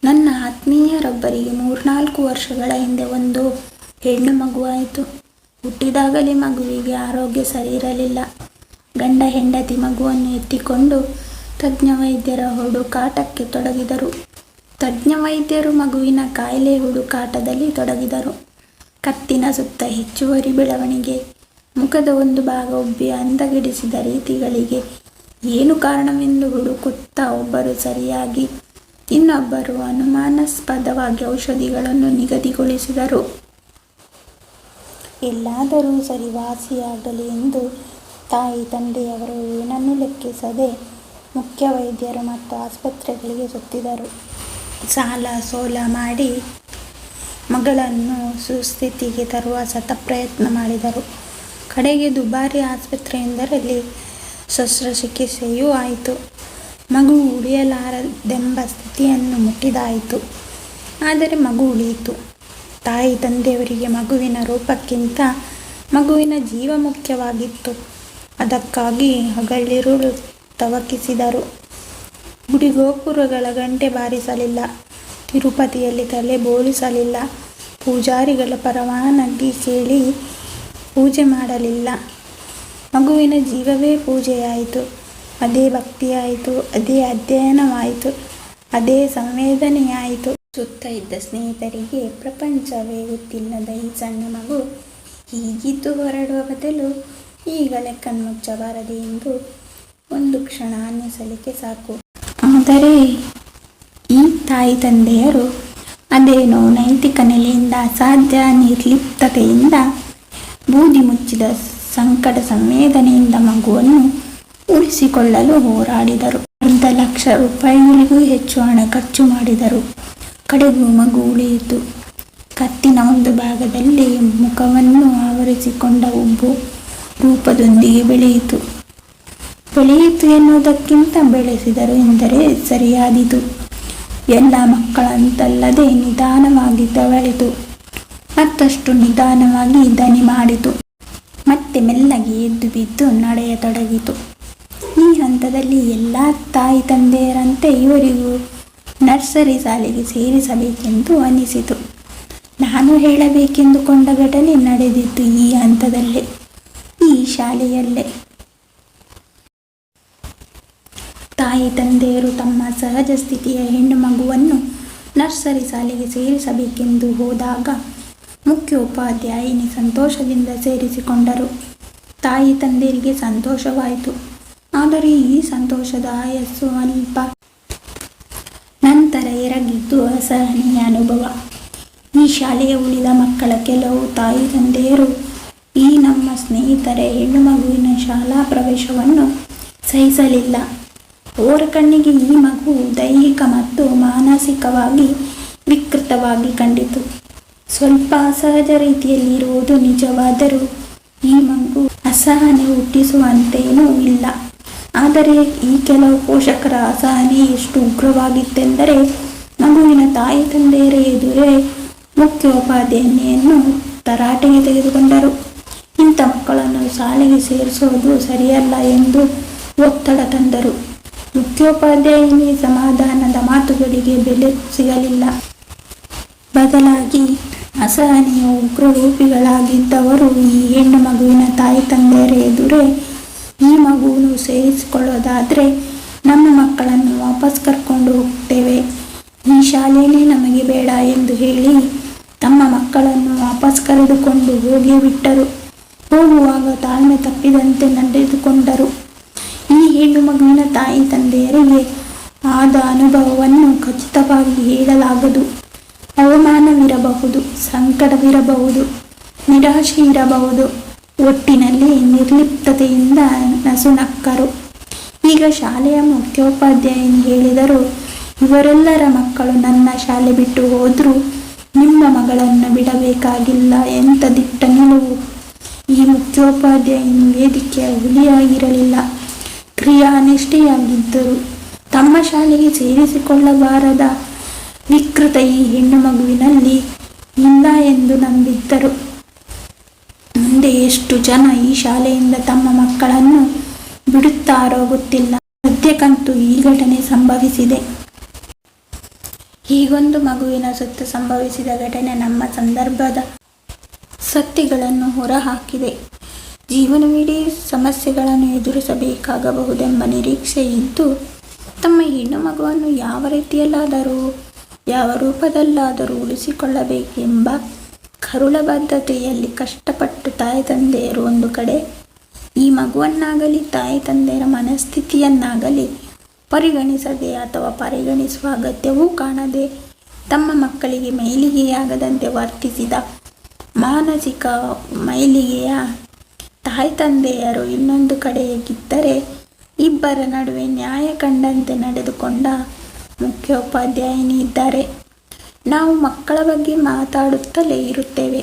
ನನ್ನ ಆತ್ಮೀಯರೊಬ್ಬರಿಗೆ 3-4 ವರ್ಷಗಳ ಹಿಂದೆ ಒಂದು ಹೆಣ್ಣು ಮಗುವಾಯಿತು. ಹುಟ್ಟಿದಾಗಲೇ ಮಗುವಿಗೆ ಆರೋಗ್ಯ ಸರಿ ಇರಲಿಲ್ಲ. ಗಂಡ ಹೆಂಡತಿ ಮಗುವನ್ನು ಎತ್ತಿಕೊಂಡು ತಜ್ಞ ವೈದ್ಯರ ಹುಡುಕಾಟಕ್ಕೆ ತೊಡಗಿದರು. ತಜ್ಞ ವೈದ್ಯರು ಮಗುವಿನ ಕಾಯಿಲೆ ಹುಡುಕಾಟದಲ್ಲಿ ತೊಡಗಿದರು. ಕತ್ತಿನ ಸುತ್ತ ಹೆಚ್ಚುವರಿ ಬೆಳವಣಿಗೆ, ಮುಖದ ಒಂದು ಭಾಗ ಉಬ್ಬಿ ಅಂದಗೆಡಿಸಿದ ರೀತಿಗಳಿಗೆ ಏನು ಕಾರಣವೆಂದು ಹುಡುಕುತ್ತಾ ಒಬ್ಬರು ಸರಿಯಾಗಿ, ಇನ್ನೊಬ್ಬರು ಅನುಮಾನಾಸ್ಪದವಾಗಿ ಔಷಧಿಗಳನ್ನು ನಿಗದಿಗೊಳಿಸಿದರು. ಎಲ್ಲಾದರೂ ಸರಿ ವಾಸಿಯಾಗಲಿ ಎಂದು ತಾಯಿ ತಂದೆಯವರು ಏನನ್ನೂ ಲೆಕ್ಕಿಸದೆ ಮುಖ್ಯ ವೈದ್ಯರು ಮತ್ತು ಆಸ್ಪತ್ರೆಗಳಿಗೆ ಸುತ್ತಿದರು. ಸಾಲ ಸೋಲ ಮಾಡಿ ಮಗಳನ್ನು ಸುಸ್ಥಿತಿಗೆ ತರುವ ಸತಪ್ರಯತ್ನ ಮಾಡಿದರು. ಕಡೆಗೆ ದುಬಾರಿ ಆಸ್ಪತ್ರೆಯೊಂದರಲ್ಲಿ ಶಸ್ತ್ರಚಿಕಿತ್ಸೆಯೂ ಆಯಿತು. ಮಗು ಉಳಿಯಲಾರದೆಂಬ ಸ್ಥಿತಿಯನ್ನು ಮುಟ್ಟಿದಾಯಿತು. ಆದರೆ ಮಗು ಉಳಿಯಿತು. ತಾಯಿ ತಂದೆಯವರಿಗೆ ಮಗುವಿನ ರೂಪಕ್ಕಿಂತ ಮಗುವಿನ ಜೀವ ಮುಖ್ಯವಾಗಿತ್ತು. ಅದಕ್ಕಾಗಿ ಹಗಲಿರುಳು ತವಕಿಸಿದರು. ಗುಡಿಗೋಪುರಗಳ ಗಂಟೆ ಬಾರಿಸಲಿಲ್ಲ. ತಿರುಪತಿಯಲ್ಲಿ ತಲೆ ಬೋಳಿಸಲಿಲ್ಲ. ಪೂಜಾರಿಗಳ ಪರವಾನಗಿ ಕೇಳಿ ಪೂಜೆ ಮಾಡಲಿಲ್ಲ. ಮಗುವಿನ ಜೀವವೇ ಪೂಜೆಯಾಯಿತು. ಅದೇ ಭಕ್ತಿಯಾಯಿತು. ಅದೇ ಅಧ್ಯಯನವಾಯಿತು. ಅದೇ ಸಂವೇದನೆಯಾಯಿತು. ಸುತ್ತ ಇದ್ದ ಸ್ನೇಹಿತರಿಗೆ ಪ್ರಪಂಚವೇ ಗೊತ್ತಿಲ್ಲದ ಈ ಸಣ್ಣ ಮಗು ಹೀಗಿದ್ದು ಹೊರಡುವ ಬದಲು ಈಗಲೇ ಕಣ್ಮುಚ್ಚಬಾರದೆ ಎಂದು ಒಂದು ಕ್ಷಣ ಅನ್ನಿಸಲಿಕ್ಕೆ ಸಾಕು. ಆದರೆ ಈ ತಾಯಿ ತಂದೆಯರು ಅದೇನೋ ನೈತಿಕ ನೆಲೆಯಿಂದ, ಅಸಾಧ್ಯ ನಿರ್ಲಿಪ್ತತೆಯಿಂದ, ಬೂದಿ ಮುಚ್ಚಿದ ಸಂಕಟ ಸಂವೇದನೆಯಿಂದ ಮಗುವನ್ನು ಉಳಿಸಿಕೊಳ್ಳಲು ಹೋರಾಡಿದರು. 1,00,000 ರೂಪಾಯಿಗಳಿಗೂ ಹೆಚ್ಚು ಹಣ ಖರ್ಚು ಮಾಡಿದರು. ಕಡೆಗೂ ಮಗು ಉಳಿಯಿತು. ಕತ್ತಿನ ಒಂದು ಭಾಗದಲ್ಲಿ ಮುಖವನ್ನು ಆವರಿಸಿಕೊಂಡ ಉಬ್ಬು ರೂಪದೊಂದಿಗೆ ಬೆಳೆಯಿತು ಎನ್ನುವುದಕ್ಕಿಂತ ಬೆಳೆಸಿದರು ಎಂದರೆ ಸರಿಯಾದೀತು. ಎಲ್ಲ ಮಕ್ಕಳಂತಲ್ಲದೆ ನಿಧಾನವಾಗಿ ತೆವಳಿತು. ಮತ್ತಷ್ಟು ನಿಧಾನವಾಗಿ ದನಿ ಮಾಡಿತು. ಮತ್ತೆ ಮೆಲ್ಲಗೆ ಎದ್ದು ಬಿದ್ದು ನಡೆಯತೊಡಗಿತು. ಈ ಹಂತದಲ್ಲಿ ಎಲ್ಲ ತಾಯಿ ತಂದೆಯರಂತೆ ಇವರಿಗೂ ನರ್ಸರಿ ಶಾಲೆಗೆ ಸೇರಿಸಬೇಕೆಂದು ಅನಿಸಿತು. ನಾನು ಹೇಳಬೇಕೆಂದುಕೊಂಡ ಘಟನೆ ನಡೆದಿದ್ದು ಈ ಹಂತದಲ್ಲೇ, ಈ ಶಾಲೆಯಲ್ಲೇ. ತಾಯಿ ತಂದೆಯರು ತಮ್ಮ ಸಹಜ ಸ್ಥಿತಿಯ ಹೆಣ್ಣು ಮಗುವನ್ನು ನರ್ಸರಿ ಶಾಲೆಗೆ ಸೇರಿಸಬೇಕೆಂದು ಹೋದಾಗ ಮುಖ್ಯೋಪಾಧ್ಯಾಯಿನಿ ಸಂತೋಷದಿಂದ ಸೇರಿಸಿಕೊಂಡರು. ತಾಯಿ ತಂದೆಯರಿಗೆ ಸಂತೋಷವಾಯಿತು. ಆದರೆ ಈ ಸಂತೋಷದ ಆಯಸ್ಸು ಅಲ್ಪ. ನಂತರ ಎರಗಿದ್ದು ಅಸಹನೀಯ ಅನುಭವ. ಈ ಶಾಲೆಯ ಉಳಿದ ಮಕ್ಕಳ ಕೆಲವು ತಾಯಿ ತಂದೆಯರು ಈ ನಮ್ಮ ಸ್ನೇಹಿತರ ಹೆಣ್ಣು ಮಗುವಿನ ಶಾಲಾ ಪ್ರವೇಶವನ್ನು ಸಹಿಸಲಿಲ್ಲ. ಅವರ ಕಣ್ಣಿಗೆ ಈ ಮಗು ದೈಹಿಕ ಮತ್ತು ಮಾನಸಿಕವಾಗಿ ವಿಕೃತವಾಗಿ ಕಂಡಿತು. ಸ್ವಲ್ಪ ಅಸಹಜ ರೀತಿಯಲ್ಲಿ ಇರುವುದು ನಿಜವಾದರೂ ಈ ಮಗು ಅಸಹನೆ ಹುಟ್ಟಿಸುವಂತೇನೂ ಇಲ್ಲ. ಆದರೆ ಈ ಕೆಲವು ಪೋಷಕರ ಅಸಹನೆ ಎಷ್ಟು ಉಗ್ರವಾಗಿತ್ತೆಂದರೆ ಮಗುವಿನ ತಾಯಿ ತಂದೆಯರ ಎದುರೇ ಮುಖ್ಯೋಪಾಧ್ಯಾಯಿನಿಯನ್ನು ತರಾಟೆಗೆ ತೆಗೆದುಕೊಂಡರು. ಇಂಥ ಮಕ್ಕಳನ್ನು ಶಾಲೆಗೆ ಸೇರಿಸೋದು ಸರಿಯಲ್ಲ ಎಂದು ಒತ್ತಡ ತಂದರು. ಮುಖ್ಯೋಪಾಧ್ಯಾಯಿನಿ ಸಮಾಧಾನದ ಮಾತುಗಳಿಗೆ ಬೆಲೆ ಸಿಗಲಿಲ್ಲ. ಬದಲಾಗಿ ಅಸಹನೆಯ ಉಗ್ರರೂಪಿಗಳಾಗಿದ್ದವರು ಈ ಹೆಣ್ಣು ಮಗುವಿನ ತಾಯಿ ತಂದೆಯರ ಎದುರೇ ಈ ಮಗುವನ್ನು ಸೇರಿಸಿಕೊಳ್ಳೋದಾದರೆ ನಮ್ಮ ಮಕ್ಕಳನ್ನು ವಾಪಸ್ ಕರ್ಕೊಂಡು ಹೋಗ್ತೇವೆ, ಈ ಶಾಲೆಯೇ ನಮಗೆ ಬೇಡ ಎಂದು ಹೇಳಿ ತಮ್ಮ ಮಕ್ಕಳನ್ನು ವಾಪಸ್ ಕರೆದುಕೊಂಡು ಹೋಗಿ ಬಿಟ್ಟರು. ಹೋಗುವಾಗ ತಾಳ್ಮೆ ತಪ್ಪಿದಂತೆ ನಡೆದುಕೊಂಡರು. ಈ ಹೆಣ್ಣು ಮಗುವಿನ ತಾಯಿ ತಂದೆಯರಿಗೆ ಆದ ಅನುಭವವನ್ನು ಖಚಿತವಾಗಿ ಹೇಳಲಾಗದು. ಅವಮಾನವಿರಬಹುದು, ಸಂಕಟವಿರಬಹುದು, ನಿರಾಶೆ ಇರಬಹುದು. ಒಟ್ಟಿನಲ್ಲಿ ನಿರ್ಲಿಪ್ತತೆಯಿಂದ ನಸುನಕ್ಕರು. ಈಗ ಶಾಲೆಯ ಮುಖ್ಯೋಪಾಧ್ಯಾಯಿನಿ ಹೇಳಿದರು, ಇವರೆಲ್ಲರ ಮಕ್ಕಳು ನನ್ನ ಶಾಲೆ ಬಿಟ್ಟು ಹೋದರೂ ನಿಮ್ಮ ಮಗಳನ್ನು ಬಿಡಬೇಕಾಗಿಲ್ಲ. ಎಂಥ ದಿಟ್ಟ ನಿಲುವು! ಈ ಮುಖ್ಯೋಪಾಧ್ಯಾಯಿನಿ ವೇದಿಕೆಯ ಹುಲಿಯಾಗಿರಲಿಲ್ಲ, ಕ್ರಿಯಾನಿಷ್ಠೆಯಾಗಿದ್ದರು. ತಮ್ಮ ಶಾಲೆಗೆ ಸೇರಿಸಿಕೊಳ್ಳಬಾರದ ವಿಕೃತ ಈ ಹೆಣ್ಣು ಮಗುವಿನಲ್ಲಿ ಇಲ್ಲ ಎಂದು ನಂಬಿದ್ದರು. ಮುಂದೆ ಎಷ್ಟು ಜನ ಈ ಶಾಲೆಯಿಂದ ತಮ್ಮ ಮಕ್ಕಳನ್ನು ಬಿಡುತ್ತಾರೋ ಗೊತ್ತಿಲ್ಲ. ಸದ್ಯಕ್ಕಂತೂ ಈ ಘಟನೆ ಸಂಭವಿಸಿದೆ. ಹೀಗೊಂದು ಮಗುವಿನ ಸುತ್ತ ಸಂಭವಿಸಿದ ಘಟನೆ ನಮ್ಮ ಸಂದರ್ಭದ ಸತ್ಯಗಳನ್ನು ಹೊರಹಾಕಿದೆ. ಜೀವನವಿಡೀ ಸಮಸ್ಯೆಗಳನ್ನು ಎದುರಿಸಬೇಕಾಗಬಹುದೆಂಬ ನಿರೀಕ್ಷೆ ಇದ್ದು ತಮ್ಮ ಹೆಣ್ಣು ಮಗುವನ್ನು ಯಾವ ರೀತಿಯಲ್ಲಾದರೂ ಯಾವ ರೂಪದಲ್ಲಾದರೂ ಉಳಿಸಿಕೊಳ್ಳಬೇಕೆಂಬ ಕರುಳ ಬದ್ಧತೆಯಲ್ಲಿ ಕಷ್ಟಪಟ್ಟು ತಾಯಿ ತಂದೆಯರು ಒಂದು ಕಡೆ, ಈ ಮಗುವನ್ನಾಗಲಿ ತಾಯಿ ತಂದೆಯರ ಮನಸ್ಥಿತಿಯನ್ನಾಗಲಿ ಪರಿಗಣಿಸದೆ ಅಥವಾ ಪರಿಗಣಿಸುವ ಅಗತ್ಯವೂ ಕಾಣದೆ ತಮ್ಮ ಮಕ್ಕಳಿಗೆ ಮೈಲಿಗೆಯಾಗದಂತೆ ವರ್ತಿಸಿದ ಮಾನಸಿಕ ಮೈಲಿಗೆಯ ತಾಯಿ ತಂದೆಯರು ಇನ್ನೊಂದು ಕಡೆಗಿದ್ದರೆ, ಇಬ್ಬರ ನಡುವೆ ನ್ಯಾಯ ಕಂಡಂತೆ ನಡೆದುಕೊಂಡ ಮುಖ್ಯೋಪಾಧ್ಯಾಯಿನಿ ಇದ್ದಾರೆ. ನಾವು ಮಕ್ಕಳ ಬಗ್ಗೆ ಮಾತಾಡುತ್ತಲೇ ಇರುತ್ತೇವೆ,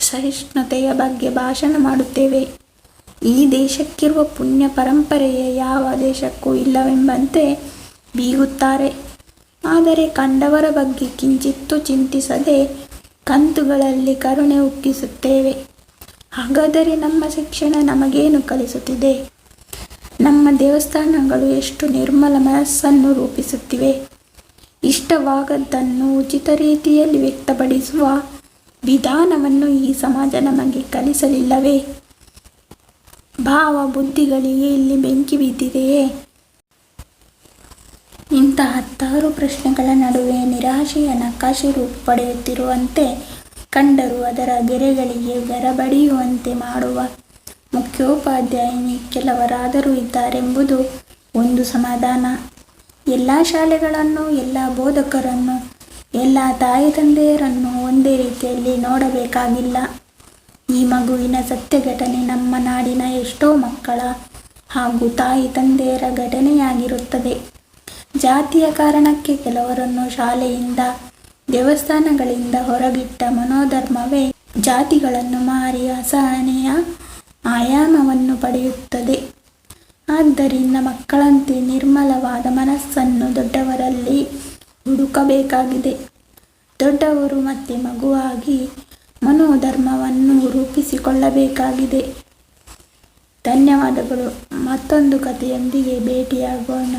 ಸಹಿಷ್ಣುತೆಯ ಬಗ್ಗೆ ಭಾಷಣ ಮಾಡುತ್ತೇವೆ. ಈ ದೇಶಕ್ಕಿರುವ ಪುಣ್ಯ ಪರಂಪರೆಯೇ ಯಾವ ದೇಶಕ್ಕೂ ಇಲ್ಲವೆಂಬಂತೆ ಬೀಗುತ್ತಾರೆ. ಆದರೆ ಕಂಡವರ ಬಗ್ಗೆ ಕಿಂಚಿತ್ತೂ ಚಿಂತಿಸದೆ ಕಂತುಗಳಲ್ಲಿ ಕರುಣೆ ಉಕ್ಕಿಸುತ್ತೇವೆ. ಹಾಗಾದರೆ ನಮ್ಮ ಶಿಕ್ಷಣ ನಮಗೇನು ಕಲಿಸುತ್ತಿದೆ? ನಮ್ಮ ದೇವಸ್ಥಾನಗಳು ಎಷ್ಟು ನಿರ್ಮಲ ಮನಸ್ಸನ್ನು ರೂಪಿಸುತ್ತಿವೆ? ಇಷ್ಟವಾಗದ್ದನ್ನು ಉಚಿತ ರೀತಿಯಲ್ಲಿ ವ್ಯಕ್ತಪಡಿಸುವ ವಿಧಾನವನ್ನು ಈ ಸಮಾಜ ನಮಗೆ ಕಲಿಸಲಿಲ್ಲವೇ? ಭಾವ ಬುದ್ಧಿಗಳಿಗೆ ಇಲ್ಲಿ ಬೆಂಕಿ ಬಿದ್ದಿದೆಯೇ? ಇಂಥ ಹತ್ತಾರು ಪ್ರಶ್ನೆಗಳ ನಡುವೆ ನಿರಾಶೆಯ ನಕಾಶೆ ರೂಪು ಪಡೆಯುತ್ತಿರುವಂತೆ ಕಂಡರೂ ಅದರ ಗೆರೆಗಳಿಗೆ ಗರಬಡಿಯುವಂತೆ ಮಾಡುವ ಮುಖ್ಯೋಪಾಧ್ಯಾಯಿನಿ ಕೆಲವರಾದರೂ ಇದ್ದಾರೆಂಬುದು ಒಂದು ಸಮಾಧಾನ. ಎಲ್ಲ ಶಾಲೆಗಳನ್ನು, ಎಲ್ಲ ಬೋಧಕರನ್ನು, ಎಲ್ಲ ತಾಯಿ ತಂದೆಯರನ್ನು ಒಂದೇ ರೀತಿಯಲ್ಲಿ ನೋಡಬೇಕಾಗಿಲ್ಲ. ಈ ಮಗುವಿನ ಸತ್ಯ ಘಟನೆ ನಮ್ಮ ನಾಡಿನ ಎಷ್ಟೋ ಮಕ್ಕಳ ಹಾಗೂ ತಾಯಿ ತಂದೆಯರ ಘಟನೆಯಾಗಿರುತ್ತದೆ. ಜಾತಿಯ ಕಾರಣಕ್ಕೆ ಕೆಲವರನ್ನು ಶಾಲೆಯಿಂದ, ದೇವಸ್ಥಾನಗಳಿಂದ ಹೊರಗಿಟ್ಟ ಮನೋಧರ್ಮವೇ ಜಾತಿಗಳನ್ನು ಮಾರಿ ಅಸಹನೆಯ ಆಯಾಮವನ್ನು ಪಡೆಯುತ್ತದೆ. ಆದ್ದರಿಂದ ಮಕ್ಕಳಂತೆ ನಿರ್ಮಲವಾದ ಮನಸ್ಸನ್ನು ದೊಡ್ಡವರಲ್ಲಿ ಹುಡುಕಬೇಕಾಗಿದೆ. ದೊಡ್ಡವರು ಮತ್ತೆ ಮಗುವಾಗಿ ಮನೋಧರ್ಮವನ್ನು ರೂಪಿಸಿಕೊಳ್ಳಬೇಕಾಗಿದೆ. ಧನ್ಯವಾದಗಳು. ಮತ್ತೊಂದು ಕಥೆಯೊಂದಿಗೆ ಭೇಟಿಯಾಗೋಣ.